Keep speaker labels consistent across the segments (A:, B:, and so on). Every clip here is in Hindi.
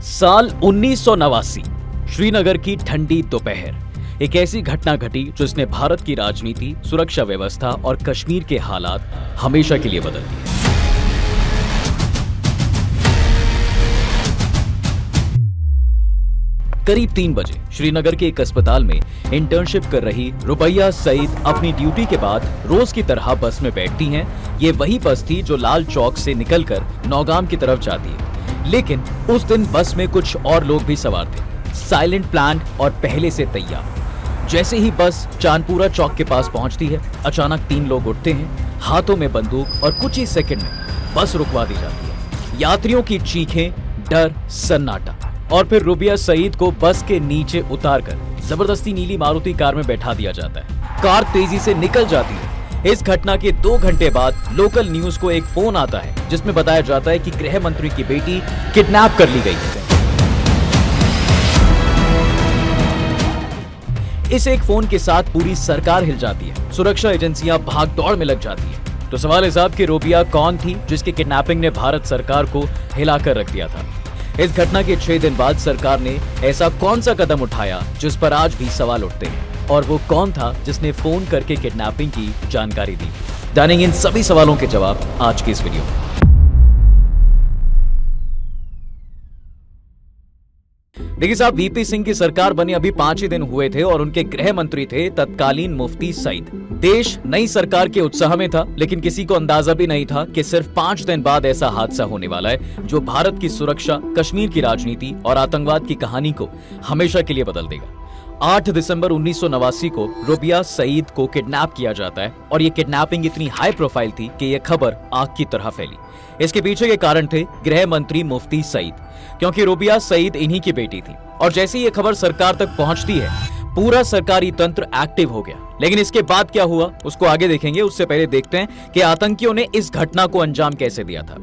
A: साल 1989 श्रीनगर की ठंडी दोपहर एक ऐसी घटना घटी जिसने भारत की राजनीति, सुरक्षा व्यवस्था और कश्मीर के हालात हमेशा के लिए बदल दिए। करीब 3 बजे श्रीनगर के एक अस्पताल में इंटर्नशिप कर रही रुबैया सईद अपनी ड्यूटी के बाद रोज की तरह बस में बैठती हैं। ये वही बस थी जो लाल चौक से निकलकर नौगाम की तरफ जाती है। लेकिन उस दिन बस में कुछ और लोग भी सवार थे, साइलेंट प्लान और पहले से तैयार। जैसे ही बस चांदपुरा चौक के पास पहुंचती है, अचानक 3 लोग उठते हैं, हाथों में बंदूक, और कुछ ही सेकंड में बस रुकवा दी जाती है। यात्रियों की चीखें, डर, सन्नाटा, और फिर रुबैया सईद को बस के नीचे उतारकर जबरदस्ती नीली मारुति कार में बैठा दिया जाता है। कार तेजी से निकल जाती है। इस घटना के 2 घंटे बाद लोकल न्यूज को एक फोन आता है जिसमें बताया जाता है कि गृह मंत्री की बेटी किडनैप कर ली गई है। इस एक फोन के साथ पूरी सरकार हिल जाती है, सुरक्षा एजेंसियां भाग दौड़ में लग जाती है। तो सवाल है साहब कि रुबैया कौन थी जिसकी किडनैपिंग ने भारत सरकार को हिलाकर रख दिया था। इस घटना के 6 दिन बाद सरकार ने ऐसा कौन सा कदम उठाया जिस पर आज भी सवाल उठते हैं, और वो कौन था जिसने फोन करके किडनैपिंग की जानकारी दी। जानेंगे इन सभी सवालों के जवाब आज की इस वीडियो में। देखिए साहब, वीपी सिंह की सरकार बने अभी 5 ही दिन हुए थे और उनके गृह मंत्री थे तत्कालीन मुफ्ती सईद। देश नई सरकार के उत्साह में था, लेकिन किसी को अंदाजा भी नहीं था कि सिर्फ 5 दिन बाद ऐसा हादसा होने वाला है जो भारत की सुरक्षा, कश्मीर की राजनीति और आतंकवाद की कहानी को हमेशा के लिए बदल देगा। 8 दिसंबर 1989 को रुबैया सईद को किडनैप किया जाता है, और ये किडनैपिंग इतनी हाई प्रोफाइल थी कि यह खबर आग की तरह फैली। इसके पीछे के कारण थे गृह मंत्री मुफ्ती सईद, क्योंकि रुबैया सईद इन्हीं की बेटी थी। और जैसे ही ये खबर सरकार तक पहुंचती है, पूरा सरकारी तंत्र एक्टिव हो गया। लेकिन इसके बाद क्या हुआ उसको आगे देखेंगे। उससे पहले देखते हैं कि आतंकियों ने इस घटना को अंजाम कैसे दिया था।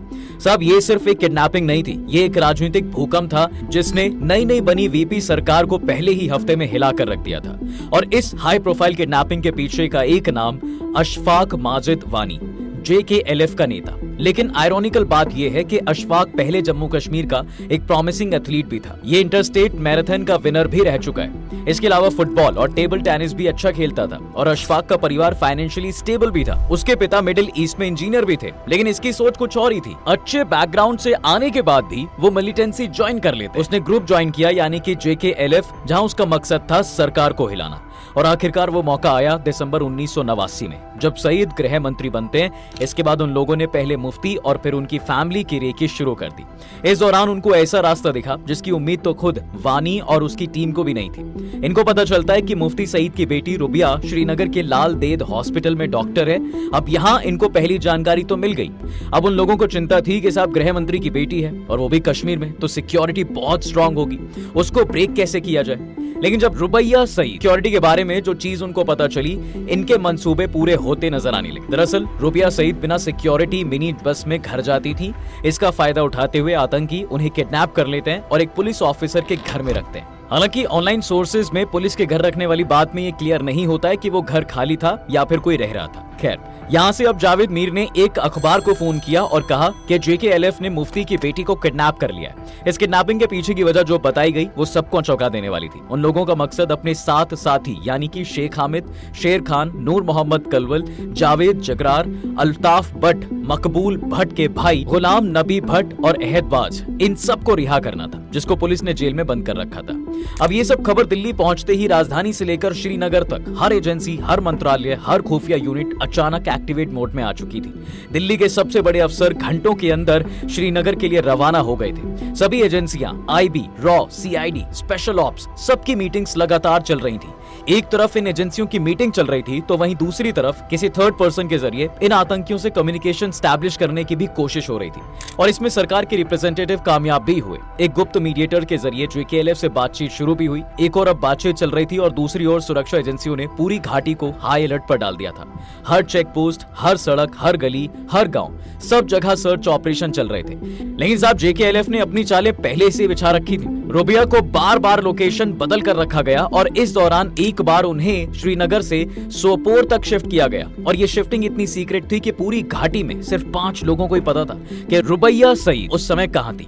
A: साहब, ये सिर्फ एक किडनैपिंग नहीं थी, ये एक राजनीतिक भूकंप था जिसने नई बनी वीपी सरकार को पहले ही हफ्ते में हिलाकर रख दिया था। और इस हाई प्रोफाइल किडनैपिंग के पीछे का एक नाम अशफाक माजिद वानी, JKLF का नेता। लेकिन आयरॉनिकल बात यह है कि अशफाक पहले जम्मू कश्मीर का एक प्रॉमिसिंग एथलीट भी था। ये इंटरस्टेट मैराथन का विनर भी रह चुका है। इसके अलावा फुटबॉल और टेबल टेनिस भी अच्छा खेलता था, और अशफाक का परिवार फाइनेंशियली स्टेबल भी था। उसके पिता मिडिल ईस्ट में इंजीनियर भी थे, लेकिन इसकी सोच कुछ और ही थी। अच्छे बैकग्राउंड से आने के बाद भी वो मिलिटेंसी ज्वाइन कर लेते। उसने ग्रुप ज्वाइन किया, यानी कि JKLF, जहां उसका मकसद था सरकार को हिलाना। और आखिरकार वो मौका आया दिसंबर 1989 में, जब सईद गृह मंत्री बनते हैं। इसके बाद उन लोगों ने पहले मुफ्ती और फिर उनकी फैमिली की रेकी शुरू कर दी। इस दौरान उनको ऐसा रास्ता दिखा जिसकी उम्मीद तो खुद वानी और उसकी टीम को भी नहीं थी। इनको पता चलता है कि मुफ्ती सईद की बेटी रुबैया श्रीनगर के लाल देद हॉस्पिटल में डॉक्टर है। अब यहाँ इनको पहली जानकारी तो मिल गई। अब उन लोगों को चिंता थी कि साहब, गृह मंत्री की बेटी है और वो भी कश्मीर में, तो सिक्योरिटी बहुत स्ट्रांग होगी, उसको ब्रेक कैसे किया जाए। लेकिन जब रुबैया सईद सिक्योरिटी के बारे में जो चीज उनको पता चली, इनके मंसूबे पूरे होते नजर आने लगे। दरअसल रुबैया सईद बिना सिक्योरिटी मिनी बस में घर जाती थी। इसका फायदा उठाते हुए आतंकी उन्हें किडनैप कर लेते हैं और एक पुलिस ऑफिसर के घर में रखते हैं। हालांकि ऑनलाइन सोर्सेज में पुलिस के घर रखने वाली बात में ये क्लियर नहीं होता है कि वो घर खाली था या फिर कोई रह रहा था। खैर, यहाँ से अब जावेद मीर ने एक अखबार को फोन किया और कहा कि JKLF ने मुफ्ती की बेटी को किडनैप कर लिया है। इस किडनैपिंग के पीछे की वजह जो बताई गई वो सबको चौंका देने वाली थी। उन लोगों का मकसद अपने 7 साथी यानी कि शेख हामिद, शेर खान, नूर मोहम्मद कलवल, जावेद जगरार, अल्ताफ भट्ट, मकबूल भट्ट के भाई गुलाम नबी भट्ट और अहदबाज, इन सबको रिहा करना था, जिसको पुलिस ने जेल में बंद कर रखा था। अब ये सब खबर दिल्ली पहुंचते ही राजधानी से लेकर श्रीनगर तक हर एजेंसी, हर मंत्रालय, हर खुफिया यूनिट अचानक एक्टिवेट मोड में आ चुकी थी। दिल्ली के सबसे बड़े अफसर घंटों के अंदर श्रीनगर के लिए रवाना हो गए थे। सभी एजेंसियां, IB, raw, CID, special ops, सबकी मीटिंग्स लगातार चल रही थी। एक तरफ इन एजेंसियों की मीटिंग चल रही थी, तो वहीं दूसरी तरफ किसी थर्ड पर्सन के जरिए इन आतंकियों से कम्युनिकेशन स्टैब्लिश करने की भी कोशिश हो रही थी। और इसमें सरकार के रिप्रेजेंटेटिव कामयाब भी हुए। एक गुप्त मीडिएटर के जरिए JKLF से बातचीत शुरू भी हुई। एक और अब बातचीत चल रही थी और दूसरी ओर सुरक्षा एजेंसियों ने पूरी घाटी को हाई अलर्ट पर डाल दिया था। हर चेक पोस्ट, हर सड़क, हर गली, हर गांव, सब जगह सर्च ऑपरेशन चल रहे थे। लेकिन साहब, JKLF ने अपनी चालें पहले से बिछा रखी थी। रुबैया को बार बार लोकेशन बदल कर रखा गया और इस दौरान एक बार उन्हें श्रीनगर से सोपोर तक शिफ्ट किया गया। और ये शिफ्टिंग इतनी सीक्रेट थी कि पूरी घाटी में सिर्फ 5 लोगों को ही पता था कि रुबैया सईद उस समय कहां थी।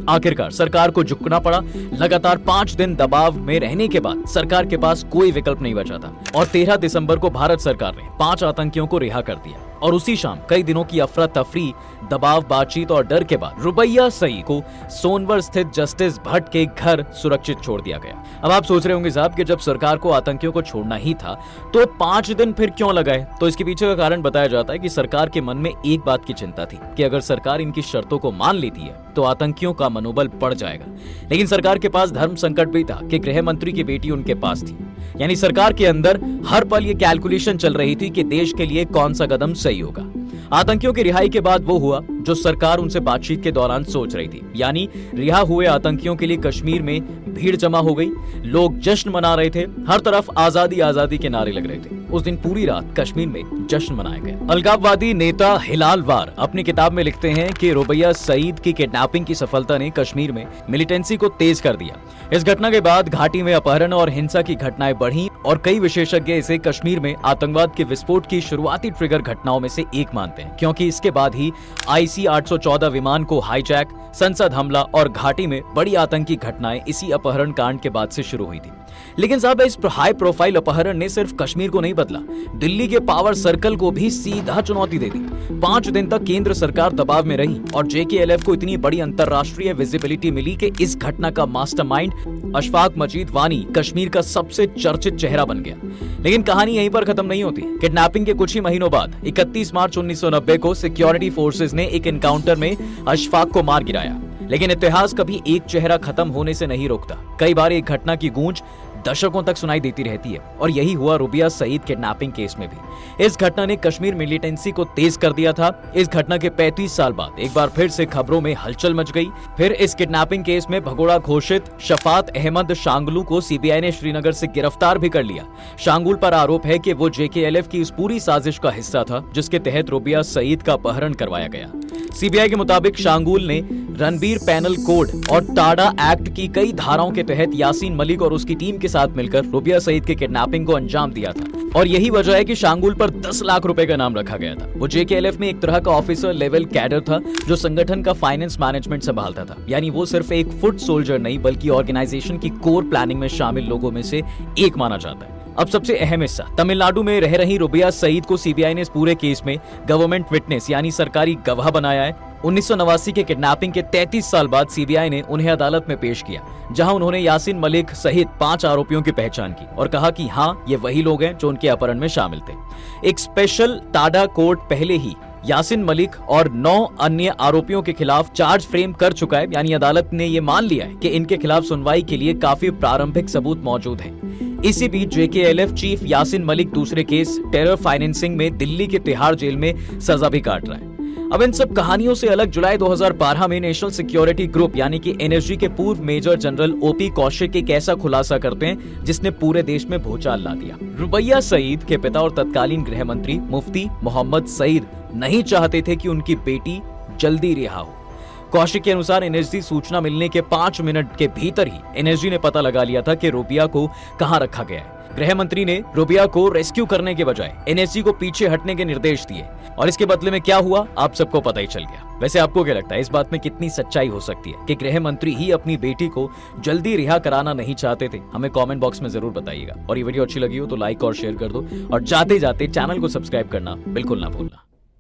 A: आखिरकार सरकार को झुकना पड़ा। लगातार 5 दिन दबाव में रहने के बाद सरकार के पास कोई विकल्प नहीं बचा था और 13 दिसंबर को भारत सरकार ने 5 आतंकियों को रिहा कर दिया और उसी शाम कई दिनों की अफरा तफरी, दबाव, बातचीत और डर के बाद रुबैया सईद को सोनवर स्थित जस्टिस भट्ट के घर सुरक्षित छोड़ दिया गया। अब आप सोच रहे होंगे साहब कि जब सरकार को आतंकियों को छोड़ना ही था तो 5 दिन फिर क्यों लगाए? तो इसके पीछे का कारण बताया जाता है कि सरकार के मन में एक बात की चिंता थी कि अगर सरकार इनकी शर्तों को मान लेती है तो आतंकियों का मनोबल बढ़ जाएगा। लेकिन सरकार के पास धर्म संकट भी था कि गृह मंत्री की बेटी उनके पास थी, यानी सरकार के अंदर हर पल ये कैलकुलेशन चल रही थी कि देश के लिए कौन सा कदम सही होगा। आतंकियों की रिहाई के बाद वो हुआ जो सरकार उनसे बातचीत के दौरान सोच रही थी, यानी रिहा हुए आतंकियों के लिए कश्मीर में भीड़ जमा हो गई। लोग जश्न मना रहे थे, हर तरफ आजादी आजादी के नारे लग रहे थे। उस दिन पूरी रात कश्मीर में जश्न मनाया गया। अलगाववादी नेता हिलाल वार अपनी किताब में लिखते हैं कि रुबैया सईद की किडनैपिंग की सफलता ने कश्मीर में मिलिटेंसी को तेज कर दिया। इस घटना के बाद घाटी में अपहरण और हिंसा की घटनाएं बढ़ी और कई विशेषज्ञ इसे कश्मीर में आतंकवाद के विस्फोट की शुरुआती ट्रिगर घटनाओं में से एक मानते हैं, क्योंकि इसके बाद ही IC 814 विमान को हाईजैक, संसद हमला और घाटी में बड़ी आतंकी घटनाएं इसी अपहरण कांड के बाद से शुरू हुई थी। लेकिन साहब, इस हाई प्रोफाइल अपहरण ने सिर्फ कश्मीर को नहीं बदला, दिल्ली के पावर सर्कल को भी सीधा चुनौती दे दी। 5 दिन तक केंद्र सरकार दबाव में रही और JKLF को इतनी बड़ी अंतरराष्ट्रीय विजिबिलिटी मिली कि इस घटना का मास्टरमाइंड अशफाक मजीद वानी कश्मीर का सबसे चर्चित चेहरा बन गया। लेकिन कहानी यहीं पर खत्म नहीं होती। किडनैपिंग के कुछ ही महीनों बाद 31 मार्च 1990 को सिक्योरिटी फोर्सेस ने एक एनकाउंटर में अशफाक को मार गिराया। लेकिन इतिहास कभी एक चेहरा खत्म होने से नहीं रोकता। कई बार एक घटना की गूंज दशकों तक सुनाई देती रहती है और यही हुआ रुबैया सईद किडनैपिंग केस में भी। इस घटना ने कश्मीर मिलिटेंसी को तेज कर दिया था। इस घटना के 35 साल बाद एक बार फिर से खबरों में हलचल मच गई। फिर इस किडनैपिंग केस में भगोड़ा घोषित शफात अहमद शांगलू को CBI ने श्रीनगर से गिरफ्तार भी कर लिया। शांगुल पर आरोप है कि वो JKLF की इस पूरी साजिश का हिस्सा था जिसके तहत रुबैया सईद का अपहरण करवाया गया। CBI के मुताबिक शांगुल ने रणबीर पैनल कोड और टाडा एक्ट की कई धाराओं के तहत यासीन मलिक और उसकी टीम के साथ मिलकर रुबैया सईद के किडनैपिंग को अंजाम दिया था और यही वजह है कि शांगुल पर 10 लाख रुपए का नाम रखा गया था। वो JKLF में एक तरह का ऑफिसर लेवल कैडर था जो संगठन का फाइनेंस मैनेजमेंट संभालता था, यानी वो सिर्फ एक फुट सोल्जर नहीं बल्कि ऑर्गेनाइजेशन की कोर प्लानिंग में शामिल लोगों में से एक माना जाता है। अब सबसे अहम हिस्सा, तमिलनाडु में रह रही रुबैया सईद को CBI ने इस पूरे केस में गवर्नमेंट विटनेस यानी सरकारी गवाह बनाया है। 1989 के किडनैपिंग के 33 साल बाद CBI ने उन्हें अदालत में पेश किया, जहां उन्होंने यासीन मलिक सहित 5 आरोपियों की पहचान की और कहा कि हाँ, ये वही लोग हैं जो उनके अपहरण में शामिल थे। एक स्पेशल टाडा कोर्ट पहले ही यासीन मलिक और 9 अन्य आरोपियों के खिलाफ चार्ज फ्रेम कर चुका है, यानी अदालत ने ये मान लिया है कि इनके खिलाफ सुनवाई के लिए काफी प्रारंभिक सबूत मौजूद हैं। इसी बीच JKLF चीफ यासीन मलिक दूसरे केस टेरर फाइनेंसिंग में दिल्ली के तिहाड़ जेल में सजा भी काट रहा है। अब इन सब कहानियों से अलग जुलाई 2012 में नेशनल सिक्योरिटी ग्रुप यानी कि NSG के पूर्व मेजर जनरल OP कौशिक एक ऐसा खुलासा करते हैं जिसने पूरे देश में भूचाल ला दिया। रुबैया सईद के पिता और तत्कालीन गृह मंत्री मुफ्ती मोहम्मद सईद नहीं चाहते थे कि उनकी बेटी जल्दी रिहा हो। कौशिक के अनुसार NSG सूचना मिलने के 5 मिनट के भीतर ही NSG ने पता लगा लिया था कि रुबैया को कहां रखा गया है। गृह मंत्री ने रुबैया को रेस्क्यू करने के बजाय NSG को पीछे हटने के निर्देश दिए और इसके बदले में क्या हुआ आप सबको पता ही चल गया। वैसे आपको क्या लगता है, इस बात में कितनी सच्चाई हो सकती है कि गृह मंत्री ही अपनी बेटी को जल्दी रिहा कराना नहीं चाहते थे? हमें कमेंट बॉक्स में जरूर बताइएगा और ये वीडियो अच्छी लगी हो तो लाइक और शेयर कर दो और जाते जाते चैनल को सब्सक्राइब करना बिल्कुल ना भूलना।